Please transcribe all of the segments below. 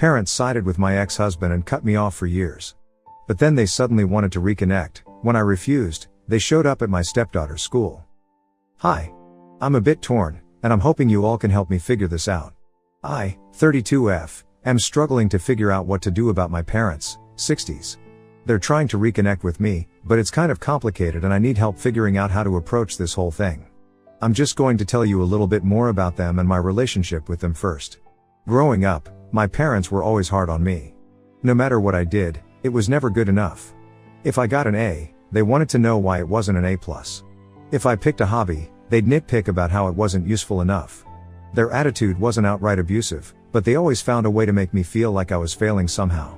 parents sided with my ex-husband and cut me off for years. But then they suddenly wanted to reconnect. When I refused, they showed up at my stepdaughter's school. Hi. I'm a bit torn, and I'm hoping you all can help me figure this out. I, 32F, am struggling to figure out what to do about my parents, 60s. They're trying to reconnect with me, but it's kind of complicated and I need help figuring out how to approach this whole thing. I'm just going to tell you a little bit more about them and my relationship with them first. Growing up, my parents were always hard on me. No matter what I did, it was never good enough. If I got an A, they wanted to know why it wasn't an A+. If I picked a hobby, they'd nitpick about how it wasn't useful enough. Their attitude wasn't outright abusive, but they always found a way to make me feel like I was failing somehow.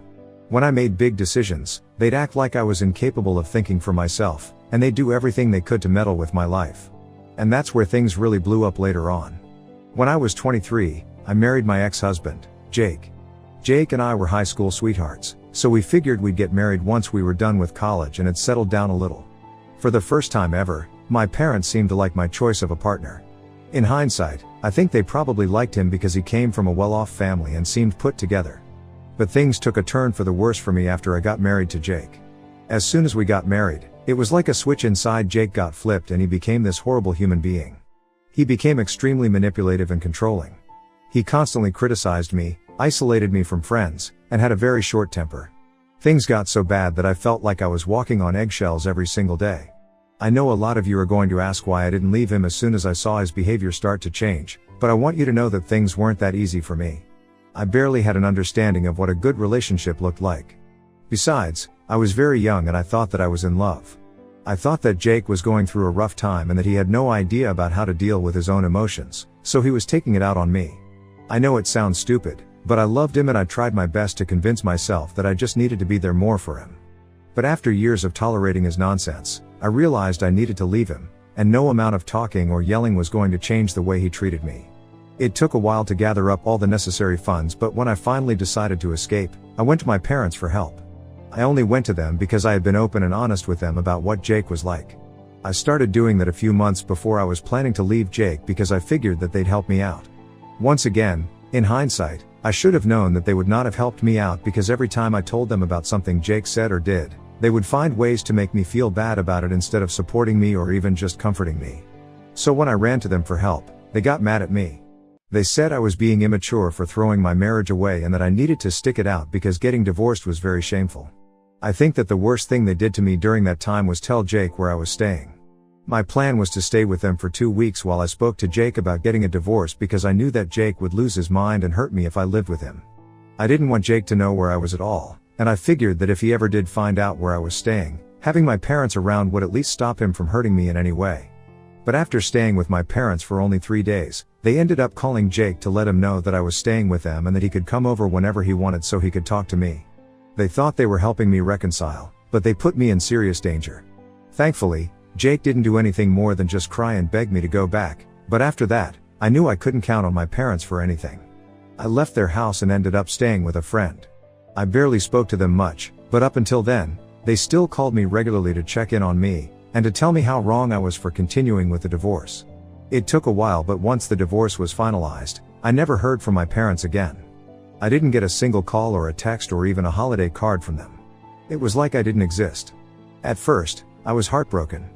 When I made big decisions, they'd act like I was incapable of thinking for myself, and they'd do everything they could to meddle with my life. And that's where things really blew up later on. When I was 23, I married my ex-husband, Jake. Jake and I were high school sweethearts, so we figured we'd get married once we were done with college and had settled down a little. For the first time ever, my parents seemed to like my choice of a partner. In hindsight, I think they probably liked him because he came from a well-off family and seemed put together. But things took a turn for the worse for me after I got married to Jake. As soon as we got married, it was like a switch inside Jake got flipped and he became this horrible human being. He became extremely manipulative and controlling. He constantly criticized me, isolated me from friends, and had a very short temper. Things got so bad that I felt like I was walking on eggshells every single day. I know a lot of you are going to ask why I didn't leave him as soon as I saw his behavior start to change, but I want you to know that things weren't that easy for me. I barely had an understanding of what a good relationship looked like. Besides, I was very young and I thought that I was in love. I thought that Jake was going through a rough time and that he had no idea about how to deal with his own emotions, so he was taking it out on me. I know it sounds stupid, but I loved him and I tried my best to convince myself that I just needed to be there more for him. But after years of tolerating his nonsense, I realized I needed to leave him, and no amount of talking or yelling was going to change the way he treated me. It took a while to gather up all the necessary funds, but when I finally decided to escape, I went to my parents for help. I only went to them because I had been open and honest with them about what Jake was like. I started doing that a few months before I was planning to leave Jake because I figured that they'd help me out. Once again, in hindsight, I should have known that they would not have helped me out because every time I told them about something Jake said or did, they would find ways to make me feel bad about it instead of supporting me or even just comforting me. So when I ran to them for help, they got mad at me. They said I was being immature for throwing my marriage away and that I needed to stick it out because getting divorced was very shameful. I think that the worst thing they did to me during that time was tell Jake where I was staying. My plan was to stay with them for 2 weeks while I spoke to Jake about getting a divorce because I knew that Jake would lose his mind and hurt me if I lived with him. I didn't want Jake to know where I was at all, and I figured that if he ever did find out where I was staying, having my parents around would at least stop him from hurting me in any way. But after staying with my parents for only 3 days, they ended up calling Jake to let him know that I was staying with them and that he could come over whenever he wanted so he could talk to me. They thought they were helping me reconcile, but they put me in serious danger. Thankfully, Jake didn't do anything more than just cry and beg me to go back, but after that, I knew I couldn't count on my parents for anything. I left their house and ended up staying with a friend. I barely spoke to them much, but up until then, they still called me regularly to check in on me, and to tell me how wrong I was for continuing with the divorce. It took a while, but once the divorce was finalized, I never heard from my parents again. I didn't get a single call or a text or even a holiday card from them. It was like I didn't exist. At first, I was heartbroken.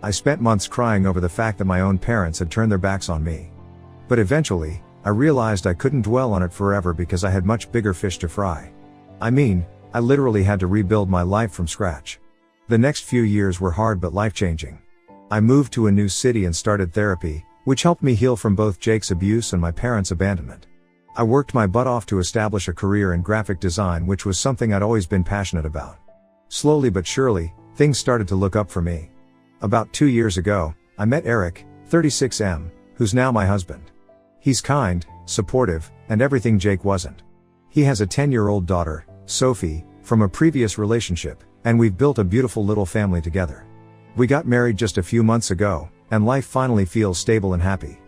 I spent months crying over the fact that my own parents had turned their backs on me. But eventually, I realized I couldn't dwell on it forever because I had much bigger fish to fry. I mean, I literally had to rebuild my life from scratch. The next few years were hard but life-changing. I moved to a new city and started therapy, which helped me heal from both Jake's abuse and my parents' abandonment. I worked my butt off to establish a career in graphic design, which was something I'd always been passionate about. Slowly but surely, things started to look up for me. About 2 years ago, I met Eric, 36M, who's now my husband. He's kind, supportive, and everything Jake wasn't. He has a 10-year-old daughter, Sophie, from a previous relationship, and we've built a beautiful little family together. We got married just a few months ago, and life finally feels stable and happy.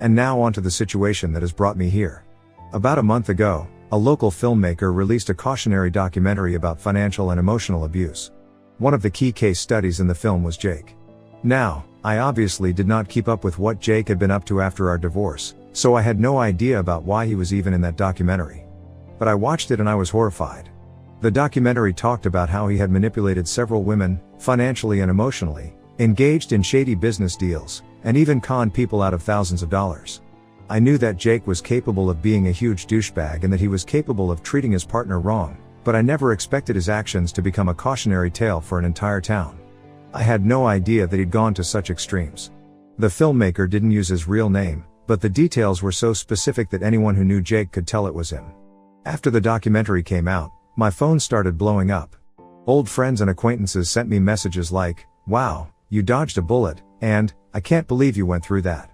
And now onto the situation that has brought me here. About a month ago, a local filmmaker released a cautionary documentary about financial and emotional abuse. One of the key case studies in the film was Jake. Now, I obviously did not keep up with what Jake had been up to after our divorce, so I had no idea about why he was even in that documentary. But I watched it and I was horrified. The documentary talked about how he had manipulated several women, financially and emotionally, engaged in shady business deals, and even conned people out of thousands of dollars. I knew that Jake was capable of being a huge douchebag and that he was capable of treating his partner wrong, but I never expected his actions to become a cautionary tale for an entire town. I had no idea that he'd gone to such extremes. The filmmaker didn't use his real name, but the details were so specific that anyone who knew Jake could tell it was him. After the documentary came out, my phone started blowing up. Old friends and acquaintances sent me messages like, "Wow, you dodged a bullet," and, "I can't believe you went through that."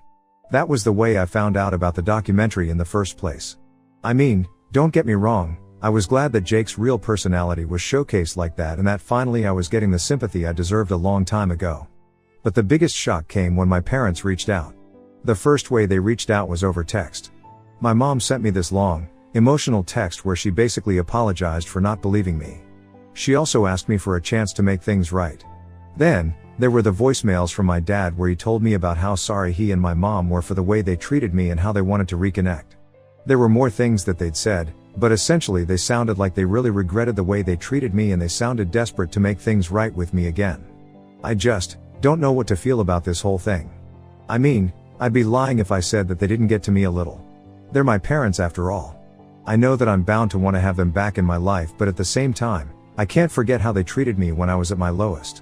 That was the way I found out about the documentary in the first place. I mean, don't get me wrong, I was glad that Jake's real personality was showcased like that and that finally I was getting the sympathy I deserved a long time ago. But the biggest shock came when my parents reached out. The first way they reached out was over text. My mom sent me this long, emotional text where she basically apologized for not believing me. She also asked me for a chance to make things right. Then, there were the voicemails from my dad where he told me about how sorry he and my mom were for the way they treated me and how they wanted to reconnect. There were more things that they'd said, but essentially they sounded like they really regretted the way they treated me and they sounded desperate to make things right with me again. I just don't know what to feel about this whole thing. I mean, I'd be lying if I said that they didn't get to me a little. They're my parents after all. I know that I'm bound to want to have them back in my life, but at the same time, I can't forget how they treated me when I was at my lowest.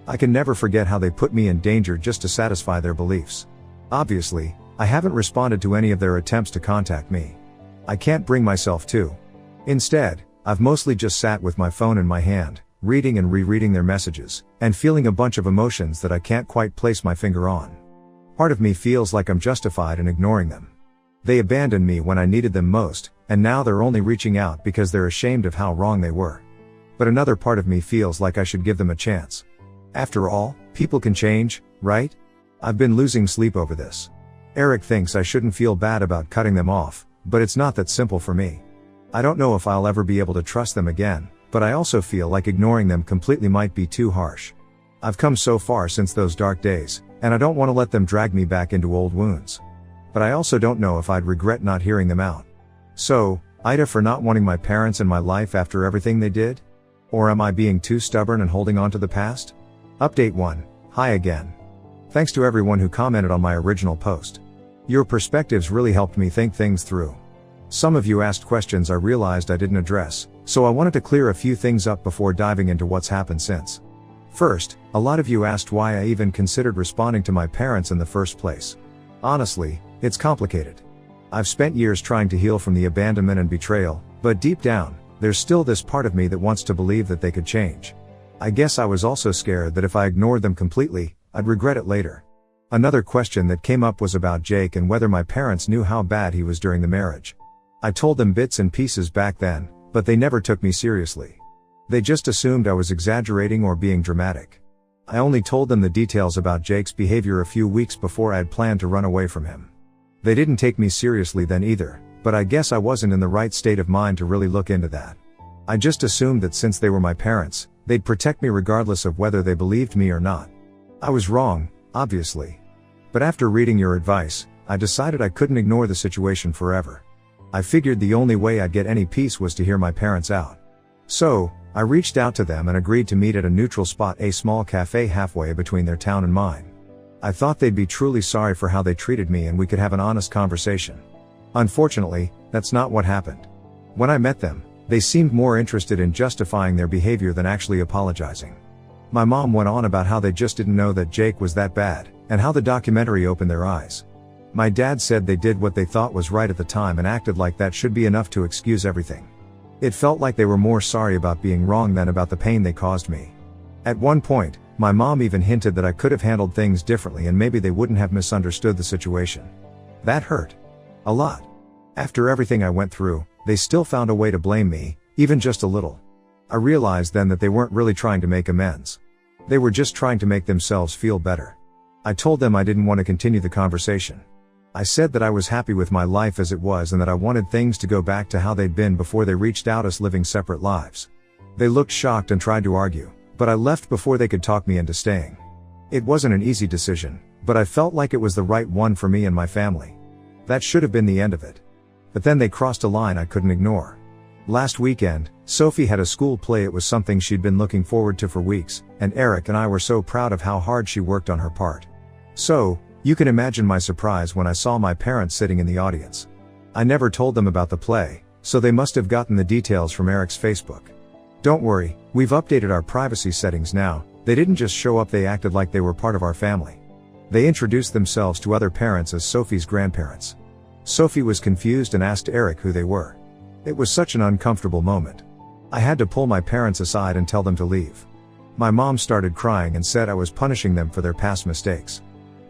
I can never forget how they put me in danger just to satisfy their beliefs. Obviously, I haven't responded to any of their attempts to contact me. I can't bring myself to. Instead, I've mostly just sat with my phone in my hand, reading and rereading their messages, and feeling a bunch of emotions that I can't quite place my finger on. Part of me feels like I'm justified in ignoring them. They abandoned me when I needed them most, and now they're only reaching out because they're ashamed of how wrong they were. But another part of me feels like I should give them a chance. After all, people can change, right? I've been losing sleep over this. Eric thinks I shouldn't feel bad about cutting them off, but it's not that simple for me. I don't know if I'll ever be able to trust them again, but I also feel like ignoring them completely might be too harsh. I've come so far since those dark days, and I don't want to let them drag me back into old wounds. But I also don't know if I'd regret not hearing them out. So, Ida for not wanting my parents in my life after everything they did? Or am I being too stubborn and holding on to the past? Update 1. Hi again. Thanks to everyone who commented on my original post. Your perspectives really helped me think things through. Some of you asked questions I realized I didn't address, so I wanted to clear a few things up before diving into what's happened since. First, a lot of you asked why I even considered responding to my parents in the first place. Honestly, it's complicated. I've spent years trying to heal from the abandonment and betrayal, but deep down, there's still this part of me that wants to believe that they could change. I guess I was also scared that if I ignored them completely, I'd regret it later. Another question that came up was about Jake and whether my parents knew how bad he was during the marriage. I told them bits and pieces back then, but they never took me seriously. They just assumed I was exaggerating or being dramatic. I only told them the details about Jake's behavior a few weeks before I had planned to run away from him. They didn't take me seriously then either, but I guess I wasn't in the right state of mind to really look into that. I just assumed that since they were my parents, they'd protect me regardless of whether they believed me or not. I was wrong, obviously. But after reading your advice, I decided I couldn't ignore the situation forever. I figured the only way I'd get any peace was to hear my parents out. So, I reached out to them and agreed to meet at a neutral spot, a small cafe halfway between their town and mine. I thought they'd be truly sorry for how they treated me and we could have an honest conversation. Unfortunately, that's not what happened. When I met them, they seemed more interested in justifying their behavior than actually apologizing. My mom went on about how they just didn't know that Jake was that bad, and how the documentary opened their eyes. My dad said they did what they thought was right at the time and acted like that should be enough to excuse everything. It felt like they were more sorry about being wrong than about the pain they caused me. At one point, my mom even hinted that I could have handled things differently and maybe they wouldn't have misunderstood the situation. That hurt. A lot. After everything I went through, they still found a way to blame me, even just a little. I realized then that they weren't really trying to make amends. They were just trying to make themselves feel better. I told them I didn't want to continue the conversation. I said that I was happy with my life as it was and that I wanted things to go back to how they'd been before they reached out us living separate lives. They looked shocked and tried to argue, but I left before they could talk me into staying. It wasn't an easy decision, but I felt like it was the right one for me and my family. That should have been the end of it. But then they crossed a line I couldn't ignore. Last weekend, Sophie had a school play. It was something she'd been looking forward to for weeks, and Eric and I were so proud of how hard she worked on her part. So, you can imagine my surprise when I saw my parents sitting in the audience. I never told them about the play, so they must have gotten the details from Eric's Facebook. Don't worry, we've updated our privacy settings now. They didn't just show up, they acted like they were part of our family. They introduced themselves to other parents as Sophie's grandparents. Sophie was confused and asked Eric who they were. It was such an uncomfortable moment. I had to pull my parents aside and tell them to leave. My mom started crying and said I was punishing them for their past mistakes.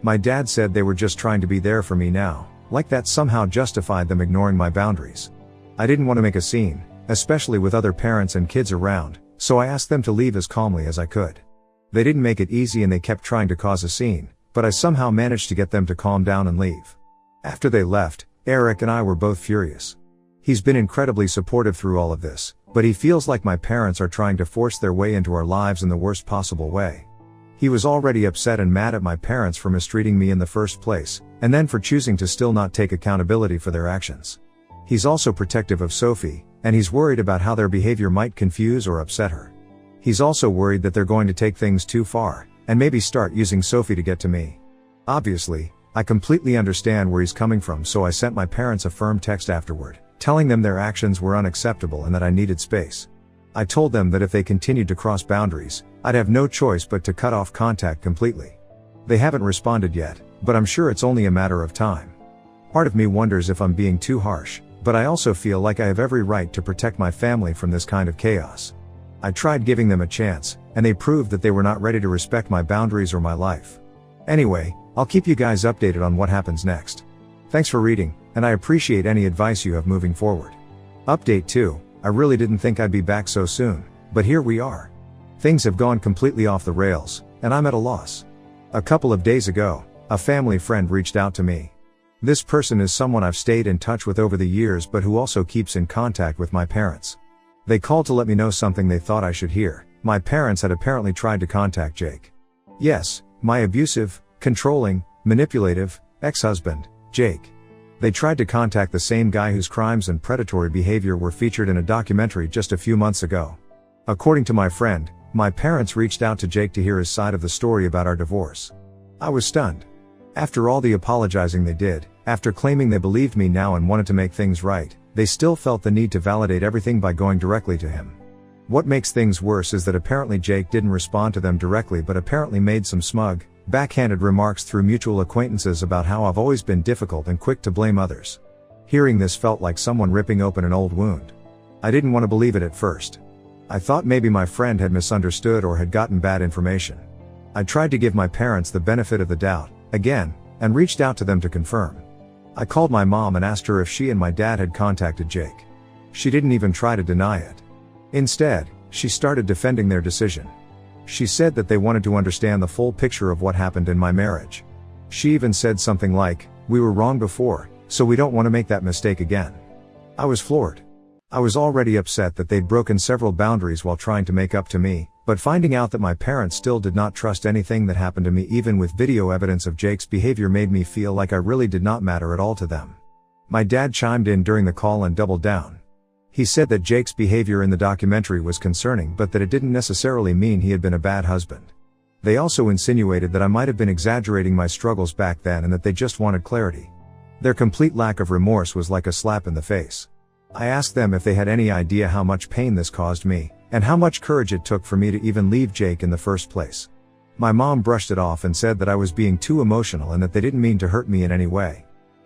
My dad said they were just trying to be there for me now, like that somehow justified them ignoring my boundaries. I didn't want to make a scene, especially with other parents and kids around, so I asked them to leave as calmly as I could. They didn't make it easy and they kept trying to cause a scene, but I somehow managed to get them to calm down and leave. After they left, Eric and I were both furious. He's been incredibly supportive through all of this, but he feels like my parents are trying to force their way into our lives in the worst possible way. He was already upset and mad at my parents for mistreating me in the first place, and then for choosing to still not take accountability for their actions. He's also protective of Sophie, and he's worried about how their behavior might confuse or upset her. He's also worried that they're going to take things too far, and maybe start using Sophie to get to me. Obviously, I completely understand where he's coming from, so I sent my parents a firm text afterward, telling them their actions were unacceptable and that I needed space. I told them that if they continued to cross boundaries, I'd have no choice but to cut off contact completely. They haven't responded yet, but I'm sure it's only a matter of time. Part of me wonders if I'm being too harsh, but I also feel like I have every right to protect my family from this kind of chaos. I tried giving them a chance, and they proved that they were not ready to respect my boundaries or my life. Anyway, I'll keep you guys updated on what happens next. Thanks for reading, and I appreciate any advice you have moving forward. Update 2, I really didn't think I'd be back so soon, but here we are. Things have gone completely off the rails, and I'm at a loss. A couple of days ago, a family friend reached out to me. This person is someone I've stayed in touch with over the years but who also keeps in contact with my parents. They called to let me know something they thought I should hear. My parents had apparently tried to contact Jake. Yes, my abusive, controlling, manipulative, ex-husband, Jake. They tried to contact the same guy whose crimes and predatory behavior were featured in a documentary just a few months ago. According to my friend, my parents reached out to Jake to hear his side of the story about our divorce. I was stunned. After all the apologizing they did, after claiming they believed me now and wanted to make things right, they still felt the need to validate everything by going directly to him. What makes things worse is that apparently Jake didn't respond to them directly but apparently made some smug, backhanded remarks through mutual acquaintances about how I've always been difficult and quick to blame others. Hearing this felt like someone ripping open an old wound. I didn't want to believe it at first. I thought maybe my friend had misunderstood or had gotten bad information. I tried to give my parents the benefit of the doubt, again, and reached out to them to confirm. I called my mom and asked her if she and my dad had contacted Jake. She didn't even try to deny it. Instead, she started defending their decision. She said that they wanted to understand the full picture of what happened in my marriage. She even said something like, "We were wrong before, so we don't want to make that mistake again." I was floored. I was already upset that they'd broken several boundaries while trying to make up to me, but finding out that my parents still did not trust anything that happened to me even with video evidence of Jake's behavior made me feel like I really did not matter at all to them. My dad chimed in during the call and doubled down. He said that Jake's behavior in the documentary was concerning but that it didn't necessarily mean he had been a bad husband. They also insinuated that I might have been exaggerating my struggles back then and that they just wanted clarity. Their complete lack of remorse was like a slap in the face. I asked them if they had any idea how much pain this caused me, and how much courage it took for me to even leave Jake in the first place. My mom brushed it off and said that I was being too emotional and that they didn't mean to hurt me in any way.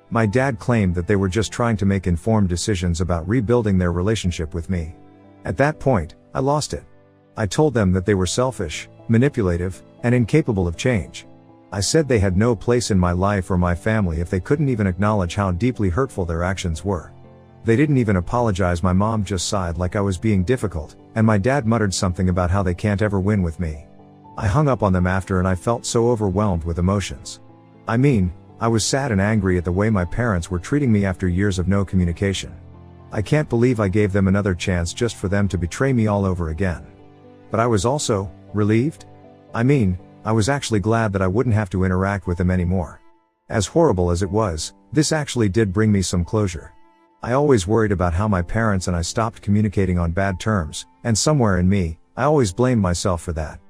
My dad claimed that they were just trying to make informed decisions about rebuilding their relationship with me. At that point, I lost it. I told them that they were selfish, manipulative, and incapable of change. I said they had no place in my life or my family if they couldn't even acknowledge how deeply hurtful their actions were. They didn't even apologize. My mom just sighed like I was being difficult, and my dad muttered something about how they can't ever win with me. I hung up on them after and I felt so overwhelmed with emotions. I was sad and angry at the way my parents were treating me after years of no communication. I can't believe I gave them another chance just for them to betray me all over again. But I was also relieved. I was actually glad that I wouldn't have to interact with them anymore. As horrible as it was, this actually did bring me some closure. I always worried about how my parents and I stopped communicating on bad terms, and somewhere in me, I always blamed myself for that.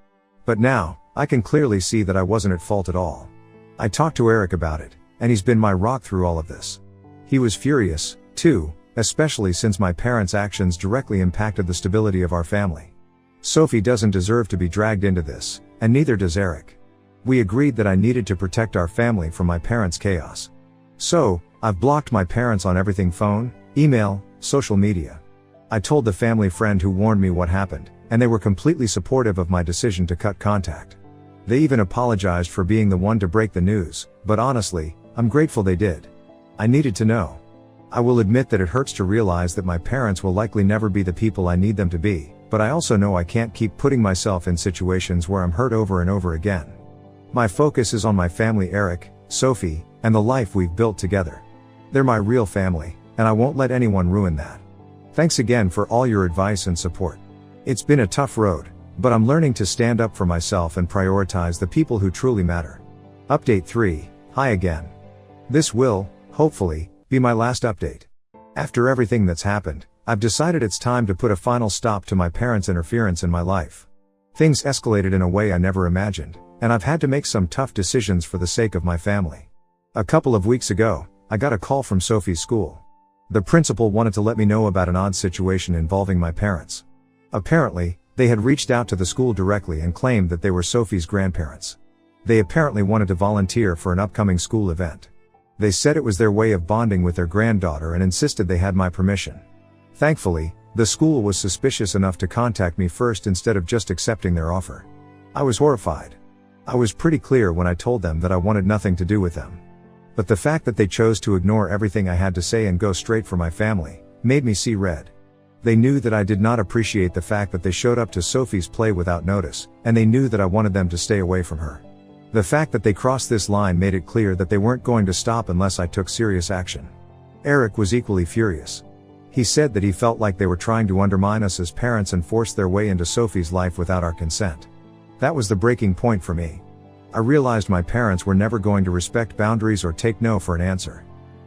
But now, I can clearly see that I wasn't at fault at all. I talked to Eric about it, and he's been my rock through all of this. He was furious, too, especially since my parents' actions directly impacted the stability of our family. Sophie doesn't deserve to be dragged into this, and neither does Eric. We agreed that I needed to protect our family from my parents' chaos. So, I've blocked my parents on everything: phone, email, social media. I told the family friend who warned me what happened, and they were completely supportive of my decision to cut contact. They even apologized for being the one to break the news, but honestly, I'm grateful they did. I needed to know. I will admit that it hurts to realize that my parents will likely never be the people I need them to be, but I also know I can't keep putting myself in situations where I'm hurt over and over again. My focus is on my family: Eric, Sophie, and the life we've built together. They're my real family, and I won't let anyone ruin that. Thanks again for all your advice and support. It's been a tough road, but I'm learning to stand up for myself and prioritize the people who truly matter. Update 3, hi again. This will, hopefully, be my last update. After everything that's happened, I've decided it's time to put a final stop to my parents' interference in my life. Things escalated in a way I never imagined, and I've had to make some tough decisions for the sake of my family. A couple of weeks ago, I got a call from Sophie's school. The principal wanted to let me know about an odd situation involving my parents. Apparently, they had reached out to the school directly and claimed that they were Sophie's grandparents. They apparently wanted to volunteer for an upcoming school event. They said it was their way of bonding with their granddaughter and insisted they had my permission. Thankfully, the school was suspicious enough to contact me first instead of just accepting their offer. I was horrified. I was pretty clear when I told them that I wanted nothing to do with them. But the fact that they chose to ignore everything I had to say and go straight for my family made me see red. They knew that I did not appreciate the fact that they showed up to Sophie's play without notice, and they knew that I wanted them to stay away from her. The fact that they crossed this line made it clear that they weren't going to stop unless I took serious action. Eric was equally furious. He said that he felt like they were trying to undermine us as parents and force their way into Sophie's life without our consent. That was the breaking point for me. I realized my parents were never going to respect boundaries or take no for an answer.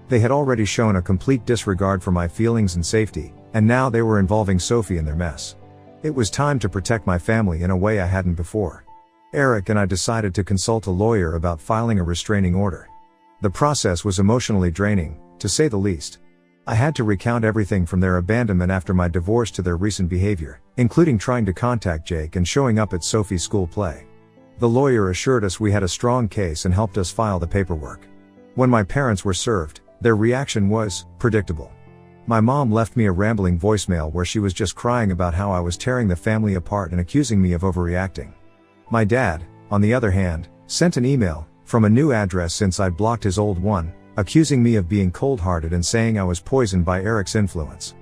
They had already shown a complete disregard for my feelings and safety, and now they were involving Sophie in their mess. It was time to protect my family in a way I hadn't before. Eric and I decided to consult a lawyer about filing a restraining order. The process was emotionally draining, to say the least. I had to recount everything from their abandonment after my divorce to their recent behavior, including trying to contact Jake and showing up at Sophie's school play. The lawyer assured us we had a strong case and helped us file the paperwork. When my parents were served, their reaction was predictable. My mom left me a rambling voicemail where she was just crying about how I was tearing the family apart and accusing me of overreacting. My dad, on the other hand, sent an email, from a new address since I'd blocked his old one, accusing me of being cold-hearted and saying I was poisoned by Eric's influence.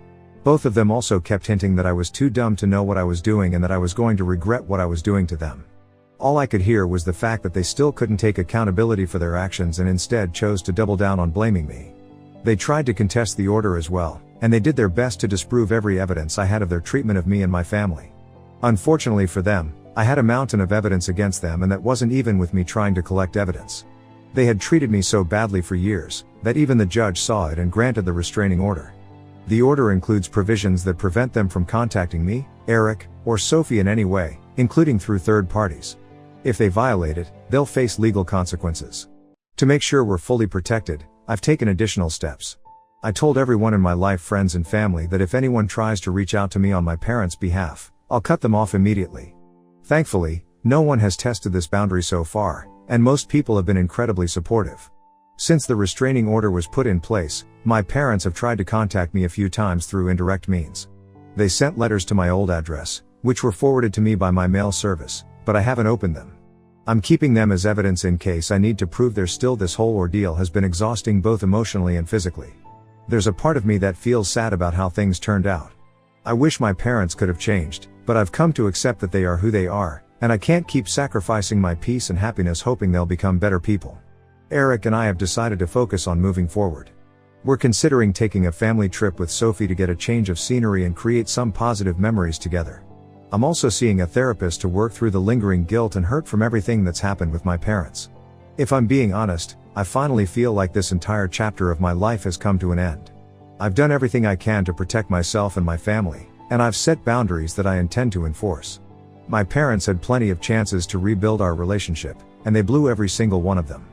Both of them also kept hinting that I was too dumb to know what I was doing and that I was going to regret what I was doing to them. All I could hear was the fact that they still couldn't take accountability for their actions and instead chose to double down on blaming me. They tried to contest the order as well, and they did their best to disprove every evidence I had of their treatment of me and my family. Unfortunately for them, I had a mountain of evidence against them, and that wasn't even with me trying to collect evidence. They had treated me so badly for years, that even the judge saw it and granted the restraining order. The order includes provisions that prevent them from contacting me, Eric, or Sophie in any way, including through third parties. If they violate it, they'll face legal consequences. To make sure we're fully protected, I've taken additional steps. I told everyone in my life, friends and family, that if anyone tries to reach out to me on my parents' behalf, I'll cut them off immediately. Thankfully, no one has tested this boundary so far, and most people have been incredibly supportive. Since the restraining order was put in place, my parents have tried to contact me a few times through indirect means. They sent letters to my old address, which were forwarded to me by my mail service, but I haven't opened them. I'm keeping them as evidence in case I need to prove they're still. This whole ordeal has been exhausting both emotionally and physically. There's a part of me that feels sad about how things turned out. I wish my parents could have changed, but I've come to accept that they are who they are, and I can't keep sacrificing my peace and happiness hoping they'll become better people. Eric and I have decided to focus on moving forward. We're considering taking a family trip with Sophie to get a change of scenery and create some positive memories together. I'm also seeing a therapist to work through the lingering guilt and hurt from everything that's happened with my parents. If I'm being honest, I finally feel like this entire chapter of my life has come to an end. I've done everything I can to protect myself and my family, and I've set boundaries that I intend to enforce. My parents had plenty of chances to rebuild our relationship, and they blew every single one of them.